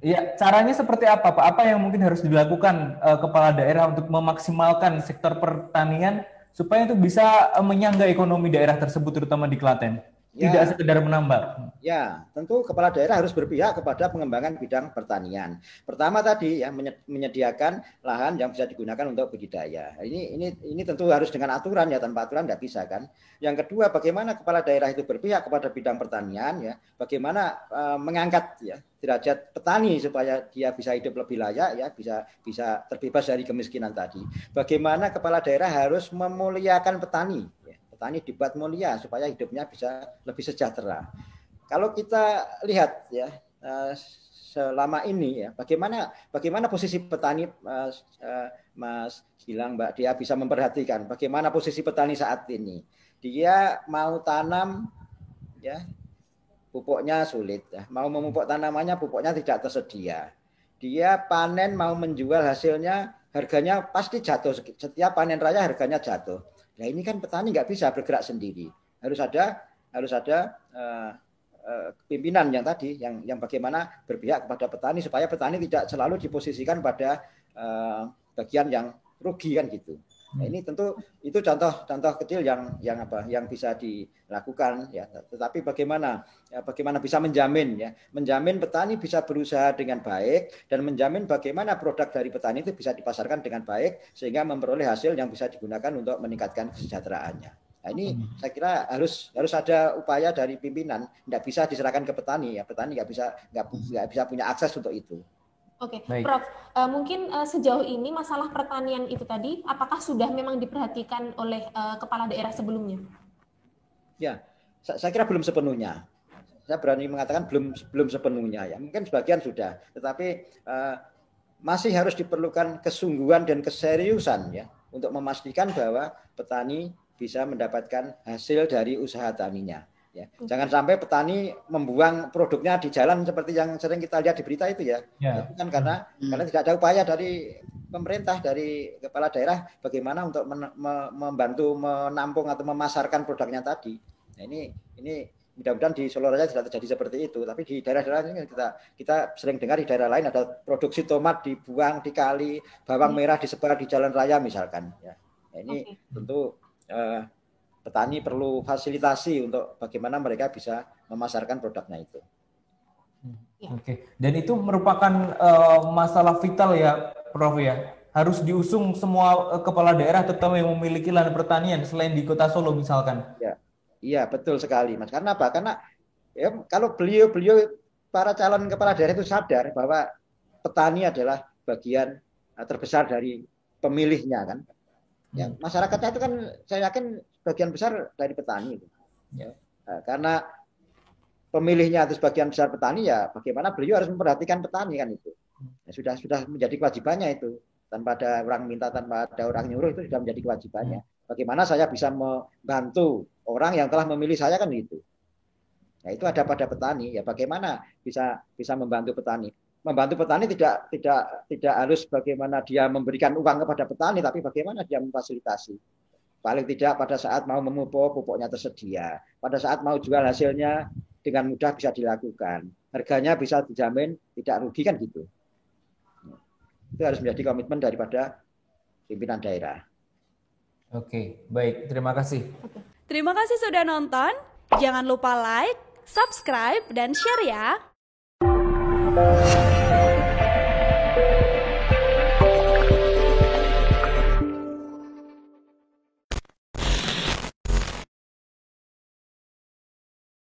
Ya, caranya seperti apa, Pak? Apa yang mungkin harus dilakukan kepala daerah untuk memaksimalkan sektor pertanian supaya itu bisa menyangga ekonomi daerah tersebut, terutama di Klaten? Tidak Ya, sekedar menambah. ya, tentu kepala daerah harus berpihak kepada pengembangan bidang pertanian. Pertama tadi ya menyediakan lahan yang bisa digunakan untuk budidaya. Ini tentu harus dengan aturan ya, tanpa aturan nggak bisa kan. Yang kedua, bagaimana kepala daerah itu berpihak kepada bidang pertanian ya, bagaimana mengangkat ya derajat petani supaya dia bisa hidup lebih layak ya, bisa terbebas dari kemiskinan tadi. Bagaimana kepala daerah harus memuliakan petani. Ya. Petani dibuat mulia supaya hidupnya bisa lebih sejahtera. Kalau kita lihat ya selama ini ya bagaimana posisi petani Mas Gilang, Mbak Dia bisa memperhatikan bagaimana posisi petani saat ini. Dia mau tanam ya pupuknya sulit ya. Mau memupuk tanamannya pupuknya tidak tersedia. Dia panen mau menjual hasilnya harganya pasti jatuh. Setiap panen raya harganya jatuh. Nah ini kan petani nggak bisa bergerak sendiri. Harus ada pimpinan yang tadi yang bagaimana berpihak kepada petani supaya petani tidak selalu diposisikan pada bagian yang rugi kan gitu. Nah, ini tentu itu contoh kecil yang bisa dilakukan ya. Tetapi bagaimana bisa menjamin petani bisa berusaha dengan baik dan menjamin bagaimana produk dari petani itu bisa dipasarkan dengan baik sehingga memperoleh hasil yang bisa digunakan untuk meningkatkan kesejahteraannya. Nah, ini saya kira harus ada upaya dari pimpinan, tidak bisa diserahkan ke petani ya. Petani nggak bisa punya akses untuk itu. Oke, Baik. Prof. Mungkin sejauh ini masalah pertanian itu tadi, apakah sudah memang diperhatikan oleh kepala daerah sebelumnya? Ya, saya kira belum sepenuhnya. Saya berani mengatakan belum sepenuhnya ya. Mungkin sebagian sudah, tetapi masih harus diperlukan kesungguhan dan keseriusan ya untuk memastikan bahwa petani bisa mendapatkan hasil dari usaha taninya. Ya. Jangan sampai petani membuang produknya di jalan seperti yang sering kita lihat di berita itu ya. Ya. Itu kan karena tidak ada upaya dari pemerintah, dari kepala daerah bagaimana untuk membantu menampung atau memasarkan produknya tadi. Nah, ini mudah-mudahan di Solo Raya tidak terjadi seperti itu. Tapi di daerah-daerah ini kita sering dengar di daerah lain ada produksi tomat dibuang di kali, bawang merah disebar di jalan raya misalkan. Ya. Nah, ini tentu petani perlu fasilitasi untuk bagaimana mereka bisa memasarkan produknya itu. Oke. Dan itu merupakan masalah vital ya, Prof ya. Harus diusung semua kepala daerah, terutama yang memiliki lahan pertanian selain di Kota Solo misalkan. Ya, iya betul sekali, Mas. Karena apa? Karena ya, kalau beliau para calon kepala daerah itu sadar bahwa petani adalah bagian terbesar dari pemilihnya kan. Ya, masyarakatnya itu kan saya yakin bagian besar dari petani itu. Ya. Karena pemilihnya itu sebagian besar petani ya bagaimana beliau harus memperhatikan petani kan itu. Ya, sudah menjadi kewajibannya itu. Tanpa ada orang minta, tanpa ada orang nyuruh itu sudah menjadi kewajibannya. Bagaimana saya bisa membantu orang yang telah memilih saya kan gitu. Nah, itu ada pada petani ya bagaimana bisa membantu petani. Membantu petani tidak harus bagaimana dia memberikan uang kepada petani tapi bagaimana dia memfasilitasi. Paling tidak pada saat mau memupuk pupuknya tersedia. Pada saat mau jual hasilnya dengan mudah bisa dilakukan. Harganya bisa dijamin tidak rugi kan gitu. Itu harus menjadi komitmen daripada pimpinan daerah. Oke, baik. Terima kasih. Terima kasih sudah nonton. Jangan lupa like, subscribe, dan share ya.